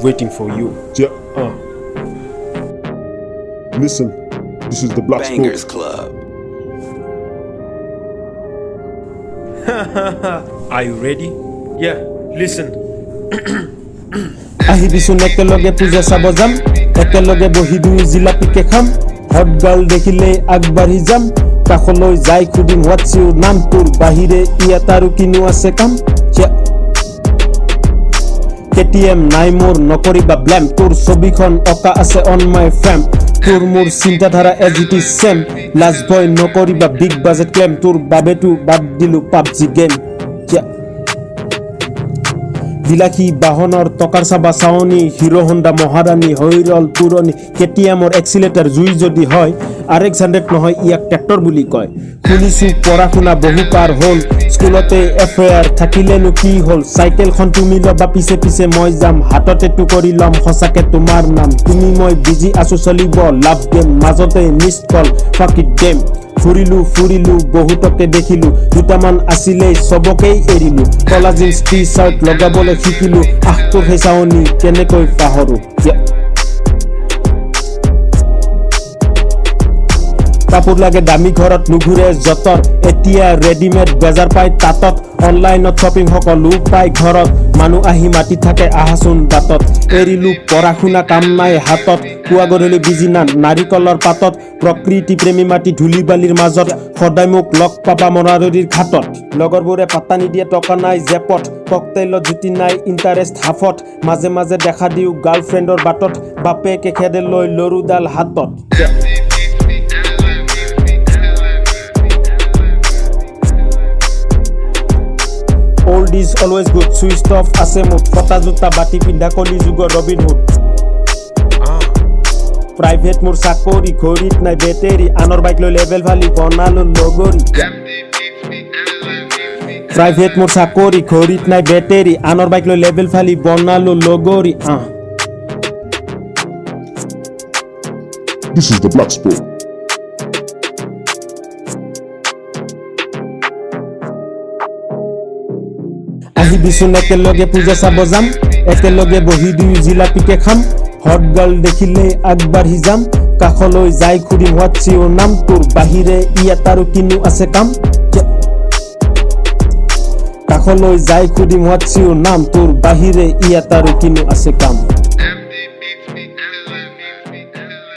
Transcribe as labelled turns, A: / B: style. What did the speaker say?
A: waiting for you.
B: Yeah. Listen, this is the
C: Bangers
B: bloxpot.
C: Club.
A: Are you ready? Yeah, listen.
D: আহিবিচোন একেলগে পূজা চাব যাম একেলগে বহি দুই জিলাপিকে খাম হট গাৰ্ল দেখিলে আগবাঢ়ি যাম কাষলৈ যাই খুদিম হোৱাটছ ইউৰ নাম তোৰ বাহিৰে ইয়াত আৰু কিনো আছে কাম কেটিএম নাই মোৰ নকৰিবা ব্লেম তোৰ ছবিখন অকা আছে অন মাই ফ্ৰেম তোৰ মোৰ চিন্তাধাৰা as it is same last ভয় নকৰিবা বিগ বাজেট ক্লেম তোৰ বাবেতো বাদ দিলো পাবজি গেম বিলাসী বাহনৰ টকাৰ চাবা চাৱনি হিৰো হণ্ডা মহাৰাণী হৈৰল পুৰণি কেটিএমৰ এক্সিলেটাৰ জুই যদি হয় RX100 নহয় ইয়াক ট্ৰেক্টৰ বুলি কয় শুনিছো পঢ়া শুনা বহু পাৰ হ'ল স্কুলতে এফআইআৰ থাকিলেনো কি হ'ল চাইকেলখন তুমি ল'বা পিছে পিছে মই যাম হাততেটো কৰি ল'ম সঁচাকে তোমাৰ নাম তুমি মই বিজি আছো চলিব লাভ গেম মাজতে মিছড কল ফাক ইট গেম ফুৰিলো বহুতকে দেখিলো দুটামান আছিলে সবকেই এৰিলো কলা জিন্স টি চাৰ্ট লগাবলৈ শিকিলো তোৰ সেই চাৱনি কেনেকৈ পাহৰো কাপোৰ লাগে দামী ঘৰত নুঘূৰে যতৰ এতিয়া ৰেডিমেড বেজাৰ পাই তাতত অনলাইনত শ্বপিং সকলো পাই ঘৰত মানুহ আহি মাতি থাকে আহাচোন বাটত এৰিলো পঢ়া শুনা কাম নাই হাতত পুৱা গধূলি বিজি না নাৰিকলৰ পাতত প্ৰকৃতি প্ৰেমী মাটি ধূলি বালিৰ মাজত সদায় মোক লগ পাবা মনাৰৰীৰ ঘাটত লগৰবোৰে পাত্তা নিদিয়ে টকা নাই জেপত ককটেইলত জুতি নাই ইণ্টাৰেষ্ট হাফত মাজে মাজে দেখা দিওঁ গাৰ্লফ্ৰেণ্ডৰ বাটত বাপেকে খেদে লৈ লৰুডাল হাতত Old is always good, switched off আছে মুঠ ফটা জোতা বাটি পিন্ধা কলি যুগৰ ৰবিন হুড প্ৰাইভেট মোৰ চাকৰি ঘড়ীত নাই বেটেৰী আনৰ বাইক লৈ লেভেল ফালি বনালো লগৰী প্ৰাইভেট মোৰ চাকৰি ঘড়ীত নাই বেটেৰী আনৰ বাইক লৈ লেভেল ফালি বনালো লগৰী
B: This is the bloxpot.
D: আহিবিচোন একেলগে পূজা চাব যাম একেলগে বহি দুই জিলাপিকে খাম হট গাৰ্ল দেখিলে আগবাঢ়ি যাম কাষলৈ যাই খুদিম হোৱাটছ ইউৰ নাম তোৰ বাহিৰে ইয়াত আৰু কিনো আছে কাম কাষলৈ যাই খুদিম হোৱাটছ ইউৰ নাম তোৰ বাহিৰে ইয়াত আৰু কিনো আছে কাম